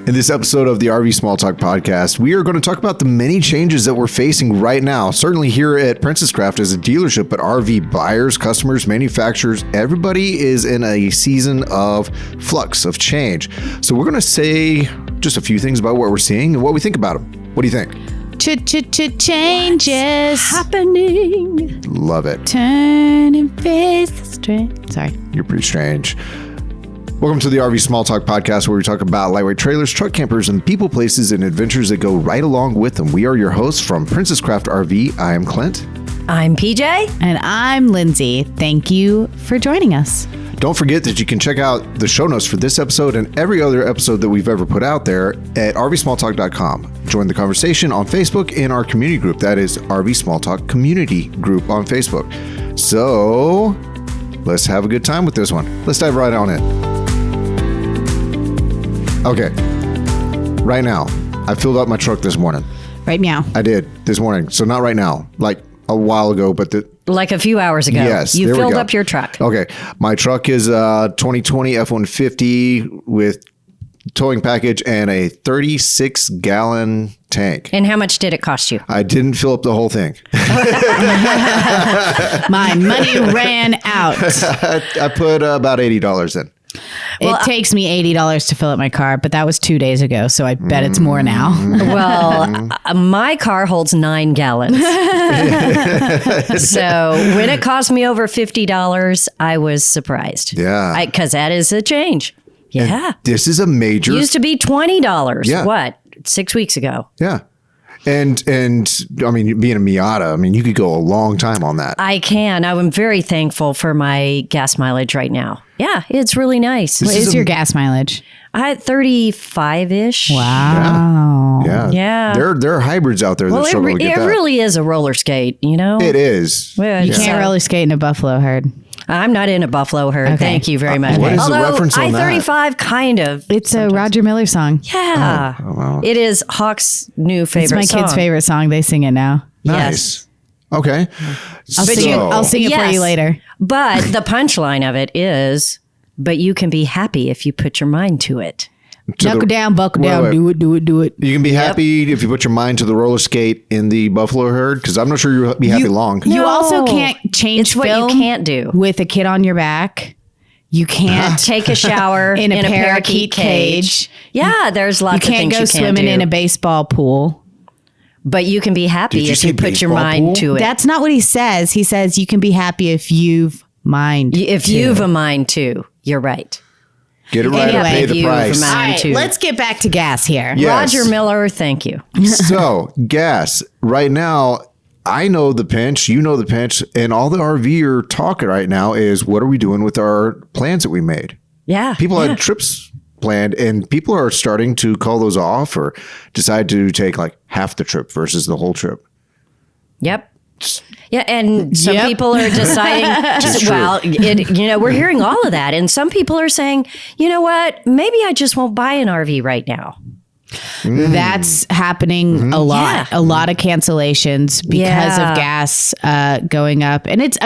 In this episode of the RV Small Talk podcast, we are going to talk about the many changes that we're facing right now. Certainly here at Princess Craft as a dealership, but RV buyers, customers, manufacturers, everybody is in a season of flux, of change. So we're going to say just a few things about what we're seeing and what we think about them. What do you think? Changes happening. Love it. Turn and face the strange. Sorry. You're pretty strange. Welcome to the RV Small Talk podcast, where we talk about lightweight trailers, truck campers, and people, places, and adventures that go right along with them. We are your hosts from Princess Craft RV. I am Clint. I'm PJ. And I'm Lindsay. Thank you for joining us. Don't forget that you can check out the show notes for this episode and every other episode that we've ever put out there at rvsmalltalk.com. Join the conversation on Facebook in our community group. That is RV Small Talk Community Group on Facebook. So let's have a good time with this one. Let's dive right on in. Okay, right now, I filled up my truck this morning. Right now. I did this morning. So not right now, like a while ago, but like a few hours ago. Yes, you filled up your truck. Okay, my truck is a 2020 F-150 with towing package and a 36-gallon tank. And how much did it cost you? I didn't fill up the whole thing. My money ran out. I put about $80 in. It takes me $80 to fill up my car, but that was 2 days ago, so I bet it's more now. Well, my car holds 9 gallons. So when it cost me over $50, I was surprised. Yeah. Because that is a change. Yeah. And this is a major... Used to be $20. Yeah. What? 6 weeks ago. Yeah. And I mean, being a Miata, I mean, you could go a long time on that. I can. I'm very thankful for my gas mileage right now. Yeah, it's really nice. What is your gas mileage? I had 35-ish. Wow. Yeah. There are hybrids out there that struggle to get that. It really is a roller skate, you know? It is. Well, you can't roller skate in a buffalo herd. I'm not in a buffalo herd. Okay. Thank you very much. What is the reference on that? I-35 kind of. It's sometimes. A Roger Miller song. Yeah. Oh, wow. It is Hawk's new favorite song. It's my kid's favorite song. They sing it now. Nice. Yes. Okay. I'll sing it for you later. But the punchline of it is, but you can be happy if you put your mind to it. Buckle down, do it. You can be happy if you put your mind to the roller skate in the buffalo herd, because I'm not sure you'll be happy long. You also can't change film what you can't do with a kid on your back. You can't take a shower in a parakeet cage. Yeah, there's lots of things you can't do. You can't go swimming in a baseball pool. But you can be happy if you put your mind to it. That's not what he says. He says you can be happy if you've mind. If you've a mind to. You're right. Get it right or pay the price. All right, let's get back to gas here. Yes. Roger Miller, thank you. So, gas. Right now, I know the pinch, you know the pinch, and all the RVer talk right now is, what are we doing with our plans that we made? Yeah. People had trips planned, and people are starting to call those off or decide to take like half the trip versus the whole trip. Yep. Yeah, and some people are deciding, we're hearing all of that. And some people are saying, you know what, maybe I just won't buy an RV right now. That's happening a lot. Yeah. A lot of cancellations because of gas going up. And it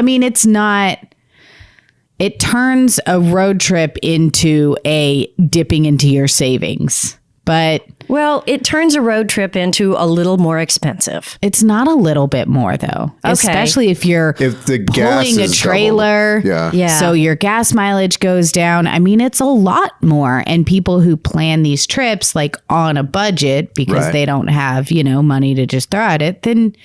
turns a road trip into a dipping into your savings. But well, it turns a road trip into a little more expensive. It's not a little bit more though, especially if you're pulling a trailer. Yeah. So your gas mileage goes down. I mean, it's a lot more. And people who plan these trips like on a budget because they don't have, money to just throw at it, then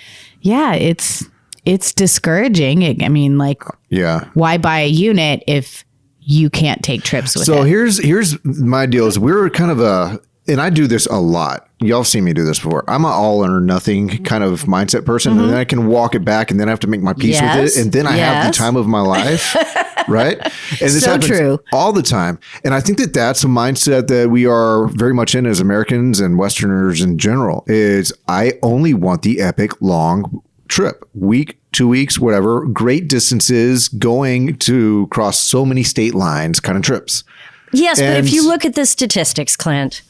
it's discouraging. I mean, why buy a unit if you can't take trips with it? So here's my deal is we're kind of and I do this a lot. Y'all have seen me do this before. I'm an all or nothing kind of mindset person, and then I can walk it back, and then I have to make my peace with it, and then I have the time of my life, right? And this happens all the time. And I think that that's a mindset that we are very much in as Americans and Westerners in general, is I only want the epic long trip, week, 2 weeks, whatever, great distances, going to cross so many state lines kind of trips. Yes, but if you look at the statistics, Clint,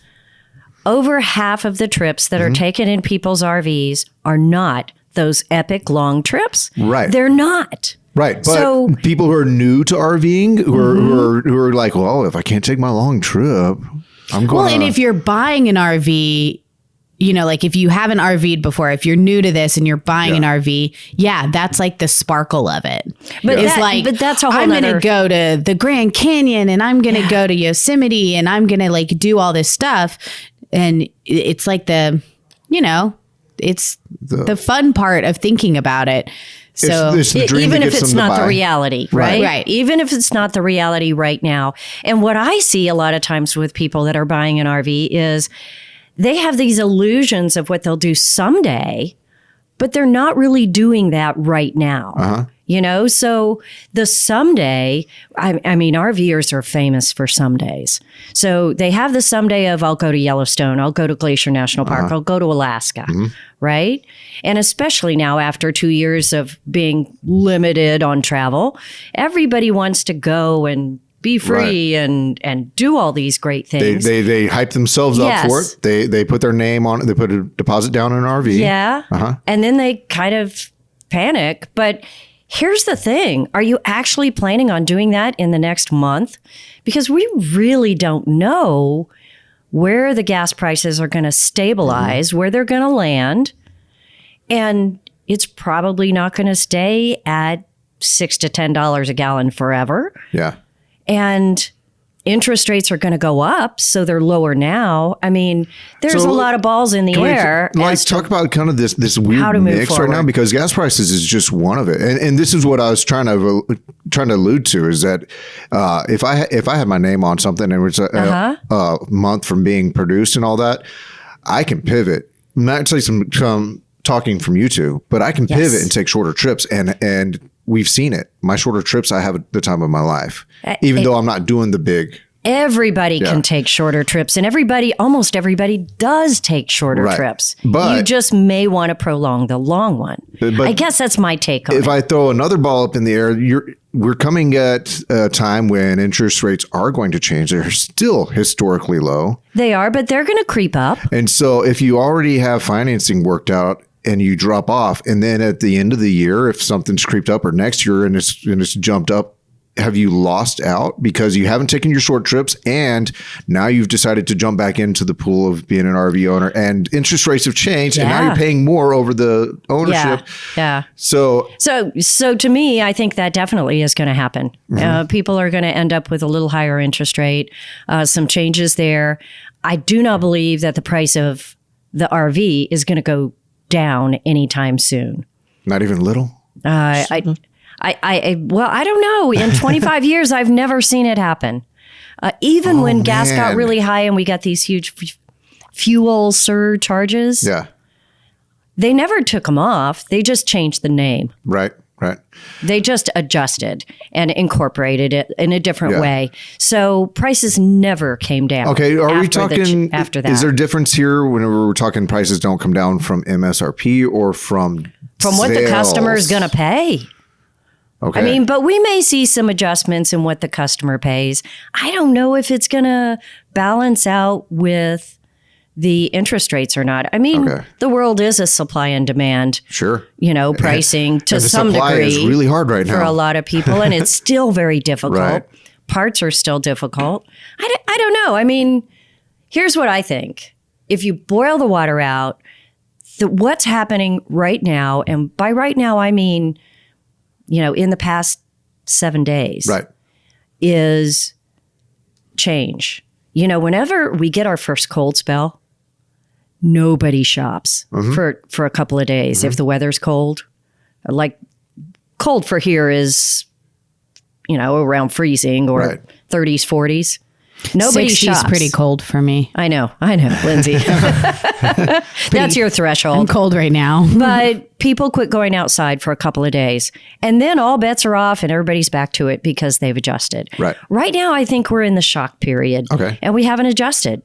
over half of the trips that are taken in people's RVs are not those epic long trips. Right. They're not. Right. But so, people who are new to RVing, who are like, well, if I can't take my long trip. And if you're buying an RV, like if you haven't RV'd before, if you're new to this and you're buying an RV, that's like the sparkle of it. But that's a whole I'm going to go to the Grand Canyon and I'm going to go to Yosemite and I'm going to like do all this stuff. And it's like it's the fun part of thinking about it. So even if it's not the reality, right? Even if it's not the reality right now. And what I see a lot of times with people that are buying an RV is they have these illusions of what they'll do someday, but they're not really doing that right now. So the someday, I mean, RVers are famous for somedays. So they have the someday of, I'll go to Yellowstone, I'll go to Glacier National Park, I'll go to Alaska, right? And especially now after 2 years of being limited on travel, everybody wants to go and be free and do all these great things. They hype themselves up for it. They put their name on it. They put a deposit down in an RV. Yeah. And then they kind of panic. But here's the thing. Are you actually planning on doing that in the next month? Because we really don't know where the gas prices are going to stabilize, where they're going to land. And it's probably not going to stay at $6 to $10 a gallon forever. Yeah. And interest rates are going to go up, so they're lower now. I mean, there's a lot of balls in the air. Let's talk about kind of this weird mix right now, because gas prices is just one of it. And this is what I was trying to allude to, is that if I had my name on something and it was a month from being produced and all that, I can pivot. Not say some talking from you two, but I can pivot and take shorter trips, and we've seen it. My shorter trips, I have at the time of my life, even though I'm not doing the big. Everybody can take shorter trips, and almost everybody does take shorter trips. But you just may want to prolong the long one. I guess that's my take on it. If I throw another ball up in the air, we're coming at a time when interest rates are going to change. They're still historically low. They are, but they're going to creep up. And so if you already have financing worked out, and you drop off, and then at the end of the year, if something's creeped up, or next year and it's jumped up, have you lost out because you haven't taken your short trips, and now you've decided to jump back into the pool of being an RV owner, and interest rates have changed, and now you're paying more over the ownership. Yeah. So to me, I think that definitely is going to happen. People are going to end up with a little higher interest rate, some changes there. I do not believe that the price of the RV is going to go down anytime soon. Not even little? I don't know. In 25 years, I've never seen it happen. Even when gas got really high and we got these huge fuel surcharges. Yeah. They never took them off. They just changed the name. Right. They just adjusted and incorporated it in a different way. So prices never came down. Okay, are we talking after that? Is there a difference here whenever we're talking prices don't come down from MSRP or from what the customer is going to pay? Okay. I mean, but we may see some adjustments in what the customer pays. I don't know if it's going to balance out with the interest rates or not. I mean, the world is a supply and demand. Sure. Pricing to some degree. Supply is really hard right now for a lot of people, and it's still very difficult. Right. Parts are still difficult. I don't know. I mean, here's what I think. If you boil the water out, what's happening right now, and by right now I mean, in the past 7 days, is change. Whenever we get our first cold spell, nobody shops for a couple of days. If the weather's cold, like cold for here is, around freezing or 30s, 40s. Nobody 60's shops. Pretty cold for me. I know, Lindsay. That's your threshold. I'm cold right now. But people quit going outside for a couple of days. And then all bets are off and everybody's back to it because they've adjusted. Right now, I think we're in the shock period. Okay. And we haven't adjusted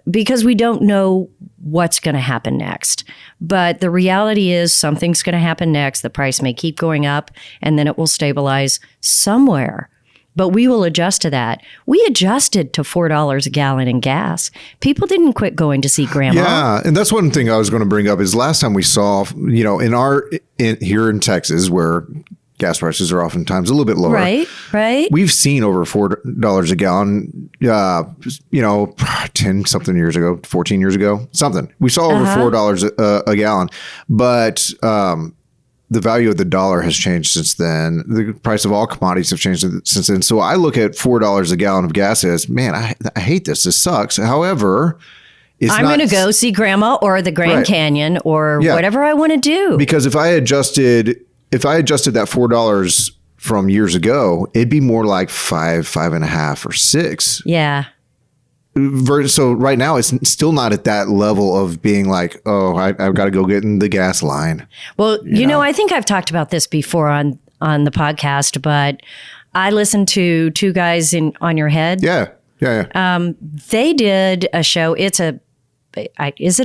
because we don't know what's going to happen next. But the reality is something's going to happen next. The price may keep going up and then it will stabilize somewhere. But we will adjust to that. We adjusted to $4 a gallon in gas. People didn't quit going to see grandma. Yeah, and that's one thing I was going to bring up is last time we saw, here in Texas where gas prices are oftentimes a little bit lower. Right. We've seen over $4 a gallon, 10 something years ago, 14 years ago, something. We saw over $4 a gallon, but the value of the dollar has changed since then. The price of all commodities have changed since then. So I look at $4 a gallon of gas as, man, I hate this. This sucks. However, I'm going to go see Grandma or the Grand Canyon or whatever I want to do. Because if I adjusted that $4 from years ago, it'd be more like $5, $5.50, or $6. Yeah. So right now, it's still not at that level of being like, oh, I've got to go get in the gas line. Well, you know, I think I've talked about this before on the podcast, but I listened to two guys on your head. Yeah. They did a show. Is it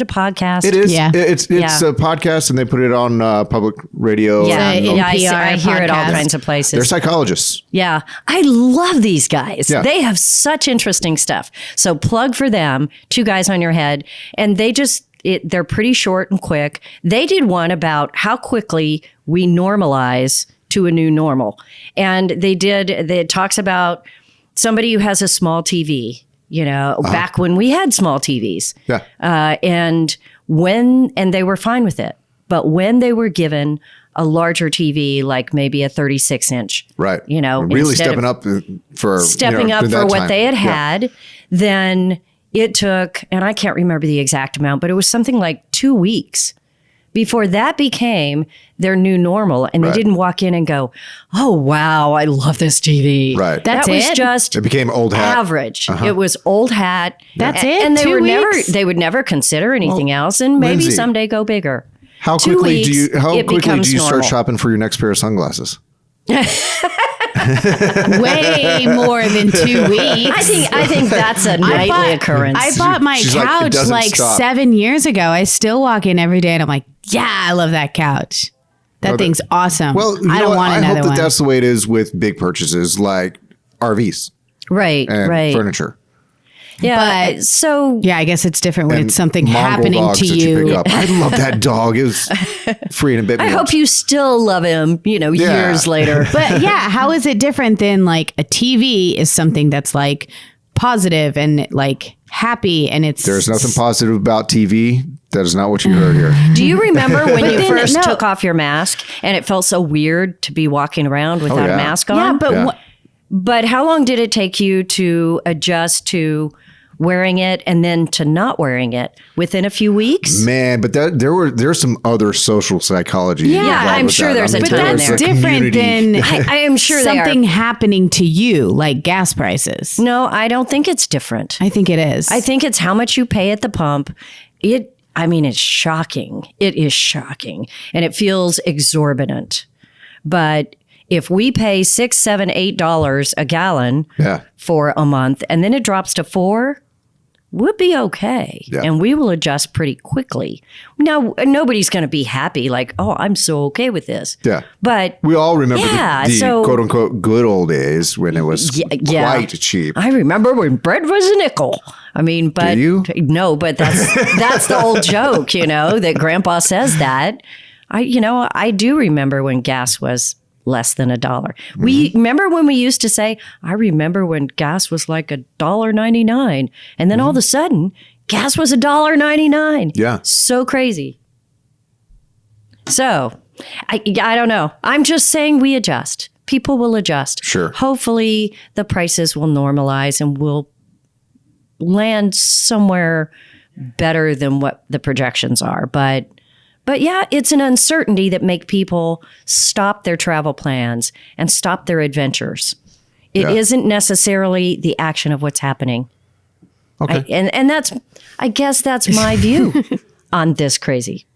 a podcast? It is. Yeah. It's a podcast, and they put it on public radio. Yeah, I hear it all kinds of places. They're psychologists. Yeah. I love these guys. Yeah. They have such interesting stuff. So plug for them, two guys on your head. And they're pretty short and quick. They did one about how quickly we normalize to a new normal. And it talks about somebody who has a small TV. Back when we had small TVs. Yeah. And they were fine with it. But when they were given a larger TV, like maybe a 36-inch. Right. Really stepping up for what they had, then it took, and I can't remember the exact amount, but it was something like 2 weeks before that became their new normal. And they didn't walk in and go, oh, wow, I love this TV. Right. That was just it became old hat. Average. It was old hat. That's it. And they would never consider anything else, and maybe Lindsay, someday go bigger. How quickly do you start shopping for your next pair of sunglasses? Way more than 2 weeks. I think that's a nightly occurrence. I bought my couch like 7 years ago. I still walk in every day and I'm like, yeah, I love that couch. That thing's awesome. Well, I don't want another one. I hope that's the way it is with big purchases like RVs. Right. Furniture. Yeah. I guess it's different when it's something happening to you. I love that dog. It was free and a bit. I hope you still love him, years later. But how is it different than like a TV is something that's like positive and like happy, and there's nothing positive about TV. That is not what you heard here. Do you remember when you first took off your mask and it felt so weird to be walking around without a mask on? Yeah, but how long did it take you to adjust to wearing it and then to not wearing it within a few weeks? Man, but there's some other social psychology. Yeah, I'm sure there's a ton there. But that's different than I am sure something happening to you, like gas prices. No, I don't think it's different. I think it is. I think it's how much you pay at the pump. It's shocking. It is shocking. And it feels exorbitant. But if we pay $6, $7, $8 a gallon for a month, and then it drops to $4, we'll be okay. Yeah. And we will adjust pretty quickly. Now, nobody's going to be happy like, oh, I'm so okay with this. Yeah. But we all remember the quote unquote good old days when it was quite cheap. I remember when bread was a nickel. But do you? No, but that's the old joke, that Grandpa says that. I do remember when gas was less than $1. We remember when we used to say, I remember when gas was like $1.99, and then all of a sudden gas was $1.99. Yeah. So crazy. So I don't know. I'm just saying we adjust. People will adjust. Sure. Hopefully the prices will normalize and we'll land somewhere better than what the projections are. But yeah, it's an uncertainty that make people stop their travel plans and stop their adventures. It isn't necessarily the action of what's happening. Okay. And I guess that's my view on this crazy.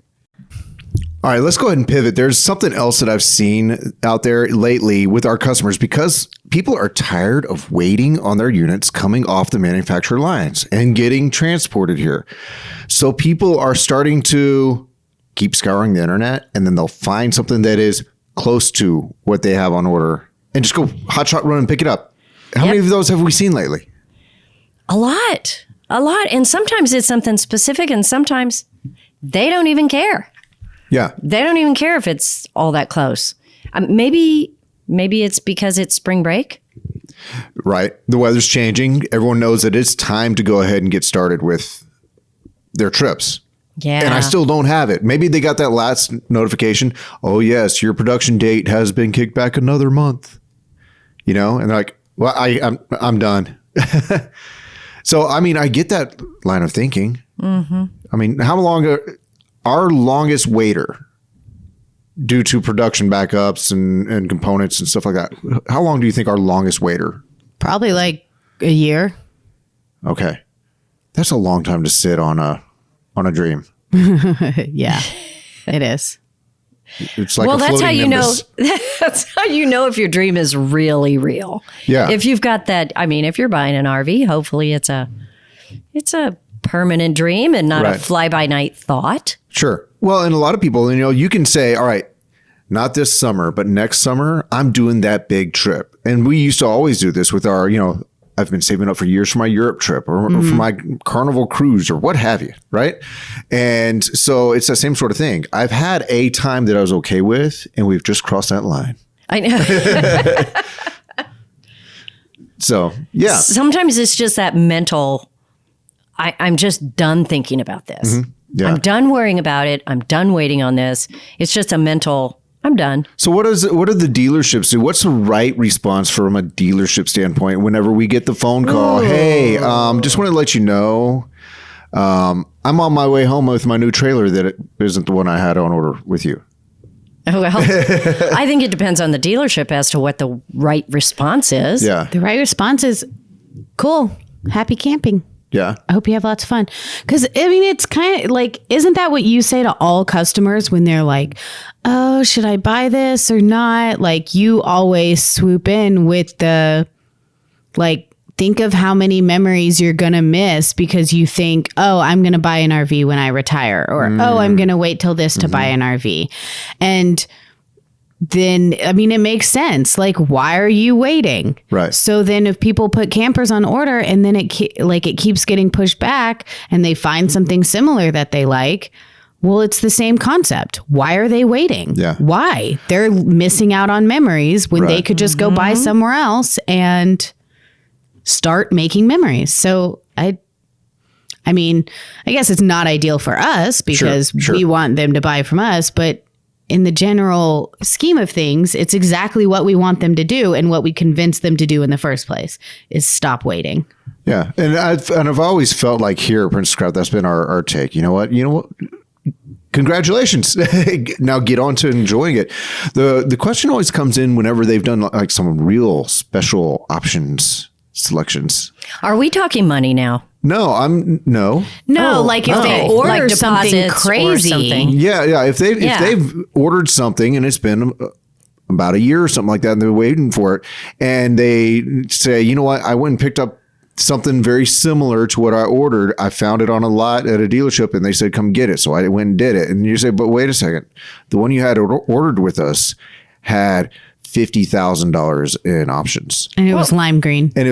All right, let's go ahead and pivot. There's something else that I've seen out there lately with our customers because people are tired of waiting on their units coming off the manufacturer lines and getting transported here. So people are starting to keep scouring the internet, and then they'll find something that is close to what they have on order and just go hotshot run and pick it up. How many of those have we seen lately? A lot. And sometimes it's something specific, and sometimes they don't even care. Yeah. They don't even care if it's all that close. Maybe it's because it's spring break. Right. The weather's changing. Everyone knows that it's time to go ahead and get started with their trips. Yeah. And I still don't have it. Maybe they got that last notification. Oh, yes, your production date has been kicked back another month. You know, and they're like, well, I'm done. So, I mean, I get that line of thinking. Mm-hmm. I mean, how long our longest waiter due to production backups and components and stuff like that? How long do you think our longest waiter? Probably like a year. Okay. That's a long time to sit on a dream. Yeah, it is. It's like that's how you know. That's how you know if your dream is really real. Yeah. If you've got that, I mean, if you're buying an RV, hopefully it's a permanent dream and not a fly by night thought. Sure. Well, and a lot of people, you can say, all right, not this summer, but next summer, I'm doing that big trip. And we used to always do this with our, I've been saving up for years for my Europe trip or for my Carnival cruise or what have you, right? And so it's the same sort of thing. I've had a time that I was okay with, and we've just crossed that line. I know. So, yeah. Sometimes it's just that mental, I'm just done thinking about this. Mm-hmm. Yeah. I'm done worrying about it. I'm done waiting on this. It's just a mental, I'm done. So what do the dealerships do? What's the right response from a dealership standpoint whenever we get the phone call? Ooh. Hey, just want to let you know, I'm on my way home with my new trailer that it isn't the one I had on order with you. Well, I think it depends on the dealership as to what the right response is. Yeah. The right response is, cool, happy camping. Yeah. I hope you have lots of fun. Because, I mean, it's kind of like, isn't that what you say to all customers when they're like, oh, should I buy this or not? Like, you always swoop in with the, like, think of how many memories you're going to miss because you think, oh, I'm going to buy an RV when I retire. Or, oh, I'm going to wait till this to buy an RV. And then, I mean, it makes sense. Like, why are you waiting? Right. So then if people put campers on order and then it keeps getting pushed back and they find something similar that they like, well, it's the same concept. Why are they waiting? Yeah. Why? They're missing out on memories when they could just go buy somewhere else and start making memories. So I mean, I guess it's not ideal for us because we want them to buy from us, but in the general scheme of things, it's exactly what we want them to do and what we convince them to do in the first place is stop waiting. Yeah. And I've always felt like here at Princess Craft, that's been our take. You know what? Congratulations. Now get on to enjoying it. The question always comes in whenever they've done like some real special options selections. Are we talking money now? No, like if they order like something crazy. Something. Yeah. If they've ordered something and it's been about a year or something like that and they're waiting for it and they say, you know what, I went and picked up something very similar to what I ordered. I found it on a lot at a dealership and they said, come get it. So I went and did it. And you say, but wait a second. The one you had ordered with us had $50,000 in options. And it was lime green. We've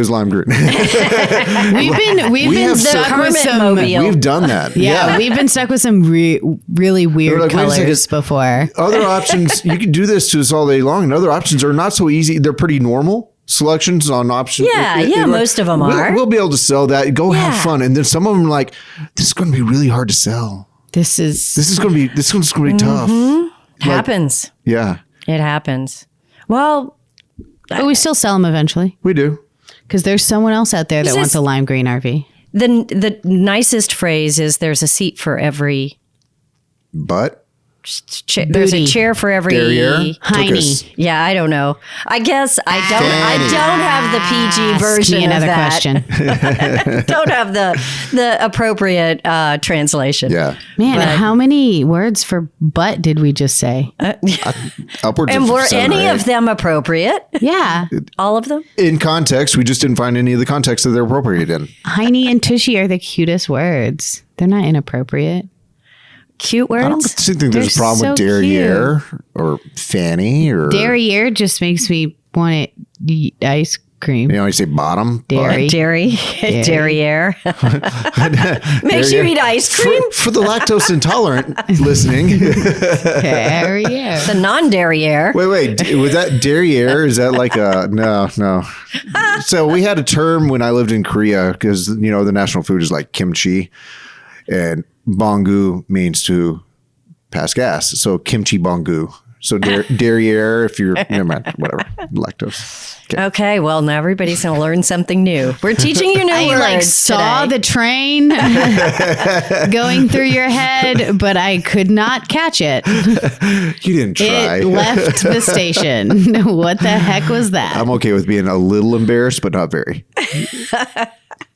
been stuck with some. We've done that. Yeah. We've been stuck with some really weird colors before. Other options, you can do this to us all day long. And other options are not so easy. They're pretty normal selections on options. Yeah, most of them are. We'll be able to sell that. Go have fun. And then some of them are like, this is going to be really hard to sell. This one's going to be tough. Happens. Yeah. It happens. Well, but we still sell them eventually. We do. Because there's someone else out there that wants a lime green RV. The nicest phrase is there's a seat for every butt. There's a chair for every hiney. Yeah, I don't know. I guess I don't have the PG version another of that. Question. Don't have the appropriate translation. Yeah. Man, how many words for butt did we just say? Upwards and of were 7 any of them appropriate? Yeah. All of them? In context, we just didn't find any of the context that they're appropriate in. Hiney and tushy are the cutest words. They're not inappropriate. Cute words? I don't think there's a problem with derriere or fanny or derriere just makes me want to eat ice cream. You know, you say bottom. Dairy. Derriere. Makes you eat ice cream. For the lactose intolerant listening. Derriere. The non-derriere. Wait. Was that derriere? Is that like a no? So we had a term when I lived in Korea because you know the national food is like kimchi, and bonggu means to pass gas. So kimchi bonggu. So derriere, if you're never mind, whatever, lactose. Okay, well now everybody's gonna learn something new. We're teaching you new words. I saw today. the train going through your head, but I could not catch it. You didn't try. It left the station. What the heck was that? I'm okay with being a little embarrassed, but not very.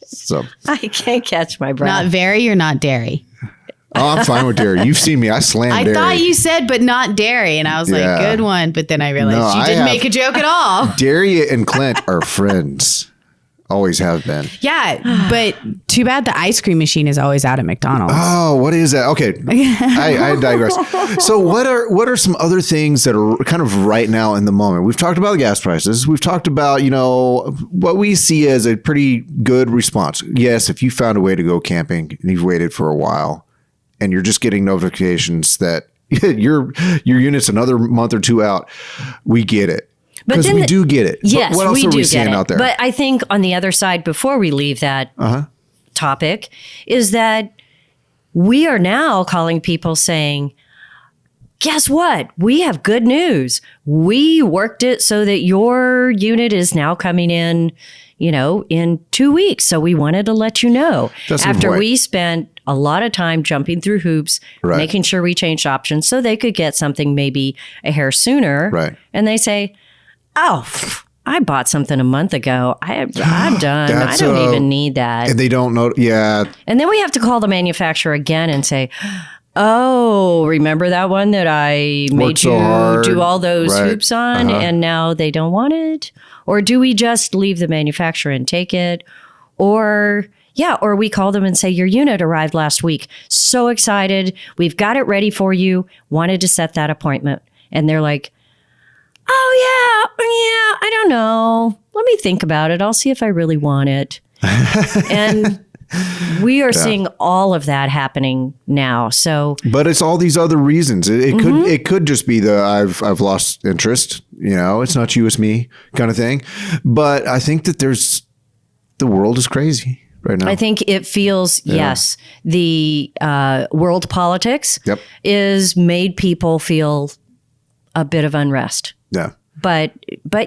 So I can't catch my breath. Not very or not dairy? Oh, I'm fine with dairy. You've seen me. I slam dairy. I thought you said, but not dairy. And I was like, good one. But then I realized you didn't make a joke at all. Dairy and Clint are friends. Always have been. Yeah. But too bad the ice cream machine is always out at McDonald's. Oh, what is that? Okay. I digress. So what are some other things that are kind of right now in the moment? We've talked about the gas prices. We've talked about, you know, what we see as a pretty good response. Yes, if you found a way to go camping and you've waited for a while, and you're just getting notifications that your unit's another month or two out, we get it. Because we do get it. Yes, what else we are do we get seeing it. out there? But I think on the other side, before we leave that topic, is that we are now calling people saying, guess what? We have good news. We worked it so that your unit is now coming in, you know, in 2 weeks. So we wanted to let you know. After we spent a lot of time jumping through hoops, making sure we changed options so they could get something maybe a hair sooner. Right. And they say, oh, I bought something a month ago. I'm done. I don't even need that. And they don't know. Yeah. And then we have to call the manufacturer again and say, oh, remember that one that I made you do all those hoops on and now they don't want it? Or do we just leave the manufacturer and take it? Or we call them and say, your unit arrived last week. So excited. We've got it ready for you. Wanted to set that appointment. And they're like, oh, yeah, I don't know. Let me think about it. I'll see if I really want it. And we are seeing all of that happening now. So, but it's all these other reasons. It could just be I've lost interest. You know, it's not you, it's me kind of thing. But I think that the world is crazy right now. I think it feels, the world politics is made people feel a bit of unrest. Yeah. But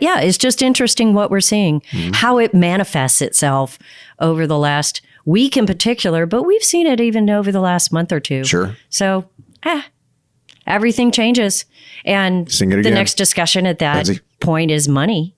yeah, it's just interesting what we're seeing, how it manifests itself over the last week in particular, but we've seen it even over the last month or two. Sure. So, everything changes. And the next discussion at that point is money.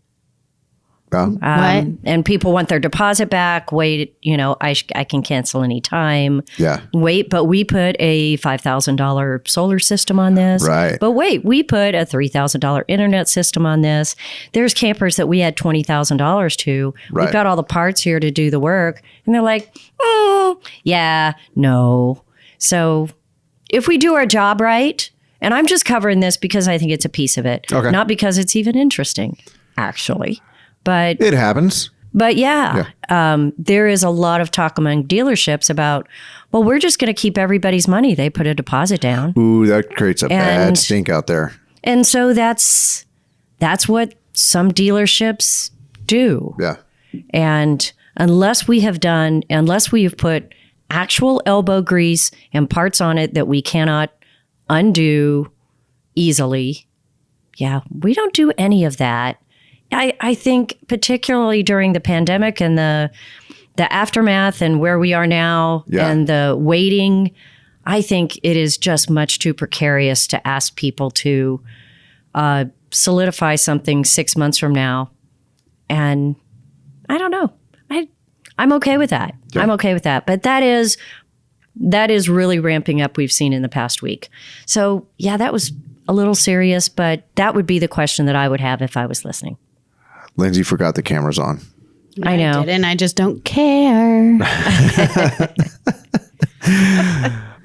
And people want their deposit back. Wait, you know, I can cancel any time. Yeah. Wait, but we put a $5,000 solar system on this. Right. But wait, we put a $3,000 internet system on this. There's campers that we had $20,000 to. Right. We've got all the parts here to do the work. And they're like, yeah, no. So if we do our job right, and I'm just covering this because I think it's a piece of it, not because it's even interesting, actually. But it happens. But there is a lot of talk among dealerships about, well, we're just going to keep everybody's money. They put a deposit down. Ooh, that creates a bad stink out there. And so that's what some dealerships do. Yeah. And unless we have put actual elbow grease and parts on it that we cannot undo easily, we don't do any of that. I think particularly during the pandemic and the aftermath and where we are now and the waiting, I think it is just much too precarious to ask people to solidify something 6 months from now. And I don't know. I'm okay with that. Yeah. I'm okay with that. But that is really ramping up, we've seen in the past week. So that was a little serious, but that would be the question that I would have if I was listening. Lindsay forgot the camera's on. I know. And I just don't care.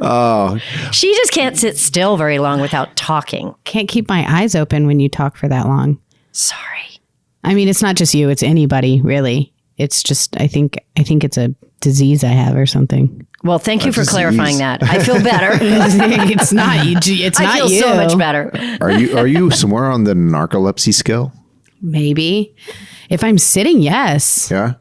Oh. She just can't sit still very long without talking. Can't keep my eyes open when you talk for that long. Sorry. I mean, it's not just you, it's anybody, really. It's just, I think it's a disease I have or something. Well, thank you for clarifying that. I feel better. It's not you. It's not you. I feel so much better. Are you somewhere on the narcolepsy scale? Maybe. If I'm sitting, yes. Yeah.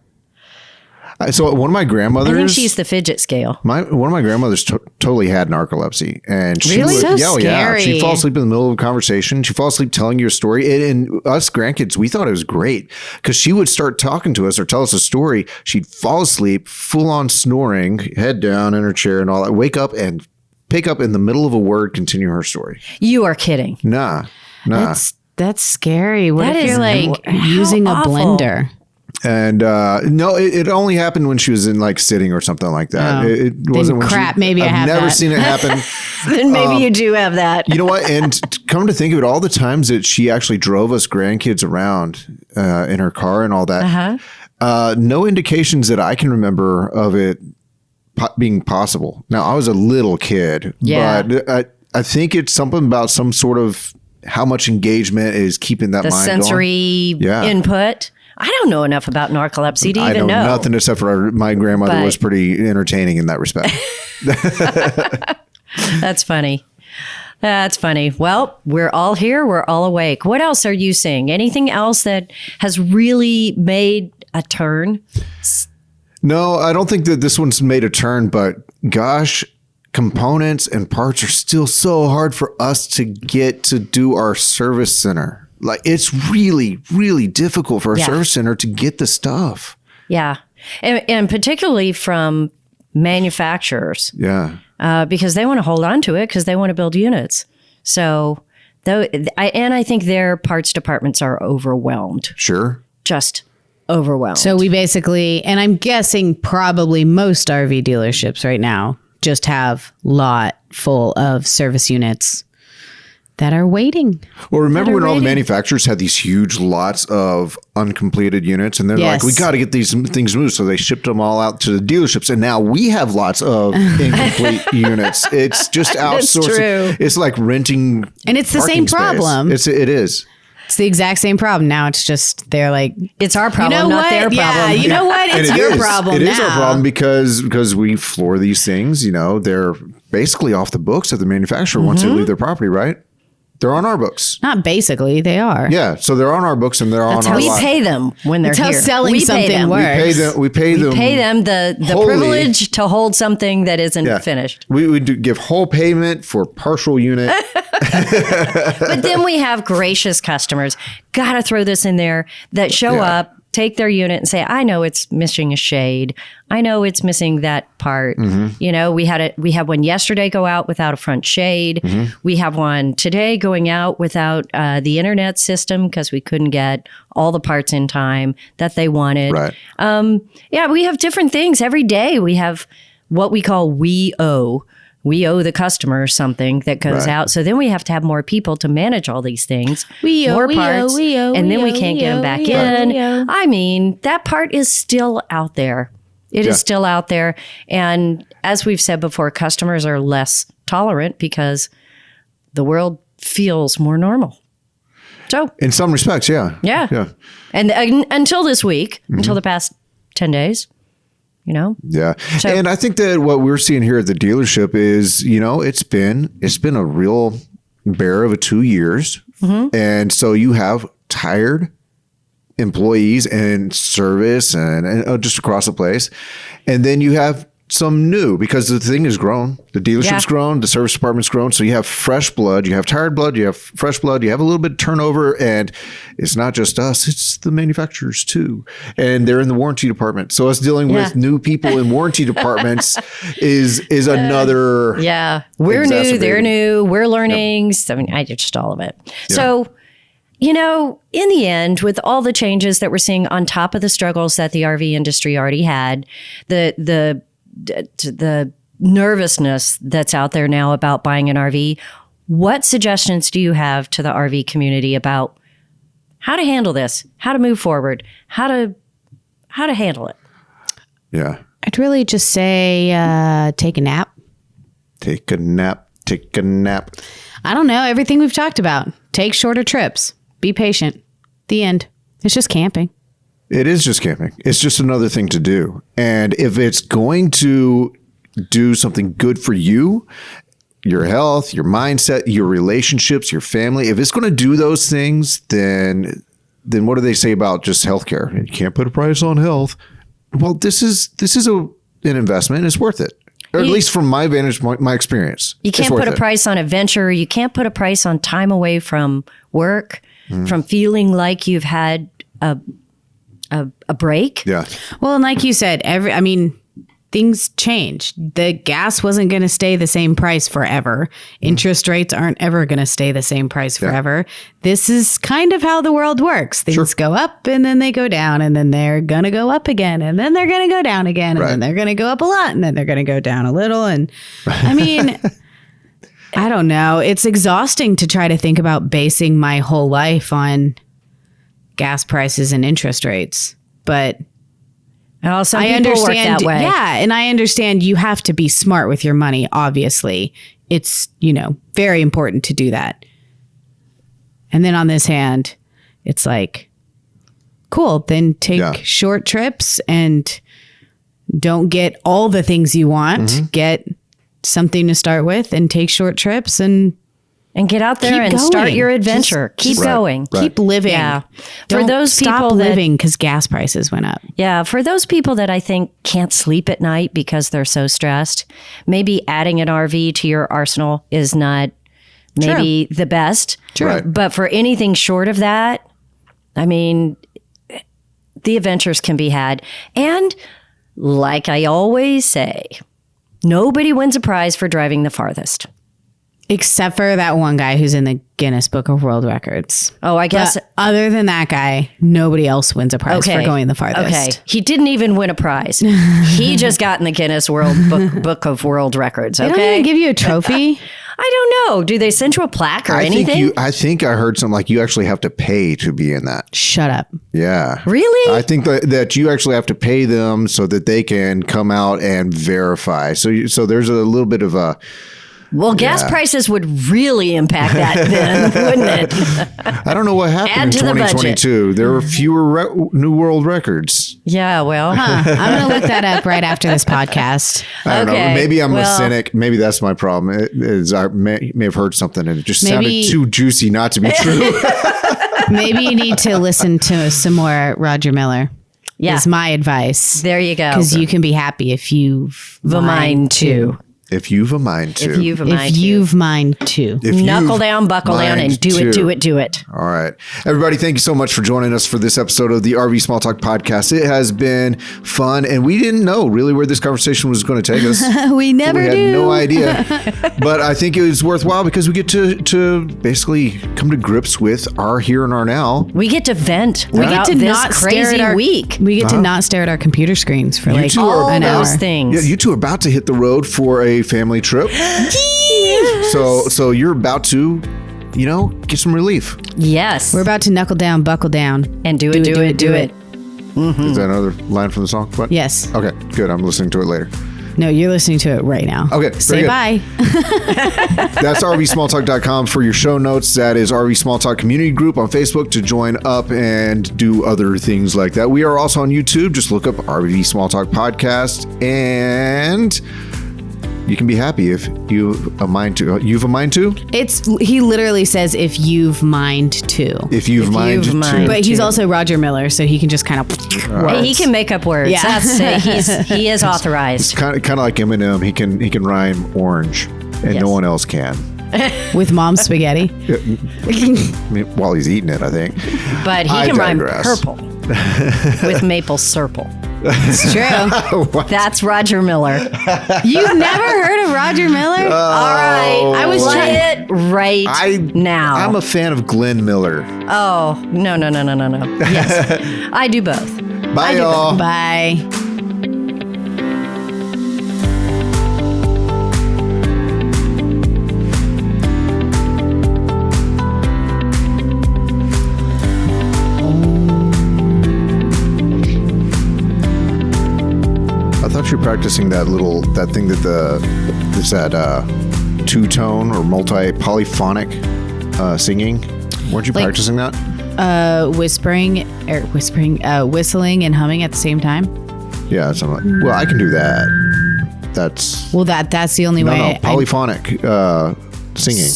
So one of my grandmothers, I think she's the fidget scale. One of my grandmothers totally had narcolepsy, and she really? would, So scary. She'd fall asleep in the middle of a conversation. She'd fall asleep telling you a story, and us grandkids, we thought it was great because she would start talking to us or tell us a story. She'd fall asleep, full on snoring, head down in her chair, and all that. Wake up and pick up in the middle of a word, continue her story. You are kidding. Nah. That's scary. What that if is you're like using a blender? And no, it only happened when she was in like sitting or something like that. Oh. It wasn't when crap. she, Maybe I've never seen it happen. Then maybe you do have that. You know what? And come to think of it, all the times that she actually drove us grandkids around in her car and all that, no indications that I can remember of it being possible. Now, I was a little kid, but I think it's something about some sort of how much engagement is keeping that mind sensory input. I don't know enough about narcolepsy to even know. I know nothing except for my grandmother was pretty entertaining in that respect. That's funny. That's funny. Well, we're all here. We're all awake. What else are you seeing? Anything else that has really made a turn? No, I don't think that this one's made a turn, but gosh, components and parts are still so hard for us to get to do our service center. Like it's really, really difficult for a service center to get the stuff. Yeah. And particularly from manufacturers. Yeah. Because they want to hold on to it because they want to build units. So, I think their parts departments are overwhelmed. Sure. Just overwhelmed. So we basically, and I'm guessing probably most RV dealerships right now just have lot full of service units that are waiting. Well, remember when all the manufacturers had these huge lots of uncompleted units and they're like, we got to get these things moved. So they shipped them all out to the dealerships. And now we have lots of incomplete units. It's just outsourcing. That's true. It's like renting. And it's the same problem. It is. It's the exact same problem. Now it's just, they're like, it's our problem, not their problem. Yeah, you know what? It's your problem now. It is our problem because we floor these things, they're basically off the books of the manufacturer once they leave their property, right? They're on our books. Not basically, they are. Yeah, so they're on our books and they're on our lot. We pay them when they're here. That's how selling something works. We pay them the privilege to hold something that isn't finished. We do give whole payment for partial unit. But then we have gracious customers. Gotta throw this in there that show up, take their unit and say, I know it's missing a shade. I know it's missing that part. Mm-hmm. We had one yesterday go out without a front shade. Mm-hmm. We have one today going out without the internet system because we couldn't get all the parts in time that they wanted. Right. We have different things every day. We have what we call we owe. We owe the customer something that goes out. So then we have to have more people to manage all these things. More parts. And then we can't get them back in. I mean, that part is still out there. It is still out there. And as we've said before, customers are less tolerant because the world feels more normal. So in some respects, yeah. And until this week, until the past 10 days. Yeah. So, and I think that what we're seeing here at the dealership is, it's been a real bear of a 2 years. Mm-hmm. And so you have tired employees and service and just across the place. And then you have some new because the thing has grown. The dealership's grown, the service department's grown. So you have fresh blood, you have tired blood, you have fresh blood, you have a little bit of turnover, and it's not just us, it's the manufacturers too. And they're in the warranty department. So us dealing with new people in warranty departments is another we're new, they're new, we're learning. So, just all of it. Yeah. So in the end, with all the changes that we're seeing on top of the struggles that the RV industry already had, the nervousness that's out there now about buying an RV, what suggestions do you have to the RV community about how to handle this, how to move forward, how to handle it? Yeah. I'd really just say take a nap. Take a nap. Take a nap. I don't know. Everything we've talked about. Take shorter trips. Be patient. The end. It's just camping. It is just camping. It's just another thing to do. And if it's going to do something good for you, your health, your mindset, your relationships, your family, if it's going to do those things, then what do they say about just healthcare? You can't put a price on health. Well, this is an investment. It's worth it. Or at least from my vantage point, my experience. You can't put a price on adventure. You can't put a price on time away from work, from feeling like you've had a break. Yeah. Well, and like you said, things change. The gas wasn't going to stay the same price forever. Interest rates aren't ever going to stay the same price forever. This is kind of how the world works. Things go up and then they go down, and then they're going to go up again, and then they're going to go down again, and then they're going to go up a lot, and then they're going to go down a little. And I mean, I don't know. It's exhausting to try to think about basing my whole life on gas prices and interest rates. But some people work that way. Yeah, and I understand you have to be smart with your money, obviously. It's, very important to do that. And then on this hand, it's like, cool, then take short trips and don't get all the things you want. Get something to start with and take short trips and get out there and start your adventure. Keep going. Keep living. Yeah. For those people stop living because gas prices went up. Yeah. For those people that I think can't sleep at night because they're so stressed, maybe adding an RV to your arsenal is not maybe the best. True. Right. But for anything short of that, I mean, the adventures can be had. And like I always say, nobody wins a prize for driving the farthest. Except for that one guy who's in the Guinness Book of World Records. Oh, I guess. But other than that guy, nobody else wins a prize for going the farthest. Okay. He didn't even win a prize. He just got in the Guinness Book of World Records. Okay. They don't even give you a trophy? I don't know. Do they send you a plaque or anything? I think I heard something like you actually have to pay to be in that. Shut up. Yeah. Really? I think that you actually have to pay them so that they can come out and verify. So there's a little bit of a... Well, gas prices would really impact that then, wouldn't it? I don't know what happened in 2022. There were fewer new world records. Yeah, well. I'm going to look that up right after this podcast. I don't know. Maybe I'm a cynic. Maybe that's my problem. I may have heard something and it just sounded too juicy not to be true. Maybe you need to listen to some more Roger Miller. Yeah. Is my advice. There you go. Because you can be happy if you've the mind to. If you've a mind to. If you've mind to. Knuckle down, buckle down, and do it. All right. Everybody, thank you so much for joining us for this episode of the RV Small Talk podcast. It has been fun, and we didn't know really where this conversation was going to take us. We never had no idea. But I think it was worthwhile because we get to basically come to grips with our here and our now. We get to vent. We get to not crazy week. We get to not stare at our computer screens for like an hour. Those things. Yeah, you two are about to hit the road for a family trip. Yes. So you're about to, get some relief. Yes. We're about to knuckle down, buckle down. And do it. Mm-hmm. Is that another line from the song? What? Yes. Okay, good. I'm listening to it later. No, you're listening to it right now. Okay. Say bye. That's RVSmallTalk.com for your show notes. That is RV Small Talk Community Group on Facebook to join up and do other things like that. We are also on YouTube. Just look up RV Small Talk Podcast, and you can be happy if you've a mind to. You've a mind to? He literally says if you've mind to. If you've mind to. But he's also Roger Miller, so he can just kind of. He can make up words. Yeah. He is authorized. It's kind of like Eminem. He can rhyme orange, and no one else can. With mom's spaghetti. While he's eating it, I think. But he can rhyme purple with maple syrup. It's true. That's Roger Miller. You've never heard of Roger Miller? All right. I was trying it right now. I'm a fan of Glenn Miller. Oh, no. Yes. I do both. Bye, y'all. Bye. You're practicing that thing two-tone or multi-polyphonic singing. Weren't you practicing that? whistling and humming at the same time? Yeah. Well, I can do that. That's the only way. No, polyphonic singing.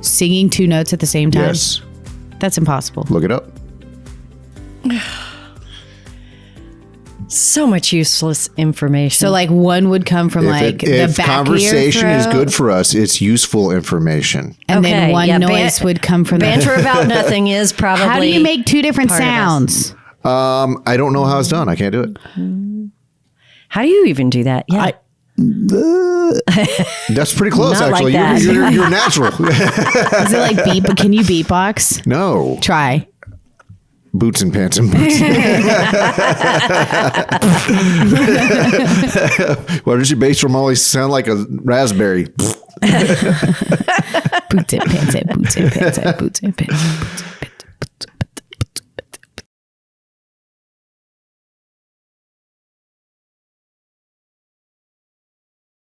Singing 2 notes at the same time? Yes. That's impossible. Look it up. So much useless information. So like one would come from the back of your throat. If conversation is good for us, it's useful information. And then one noise would come from banter about nothing is probably. How do you make 2 different sounds? I don't know how it's done. I can't do it. How do you even do that? Yeah. That's pretty close, Not actually. Like you're natural. Is it like beat? But can you beatbox? No. Try. Boots and pants and boots. Why does your bass drum always sound like a raspberry? Boots and pants and boots and pants and boots and pants.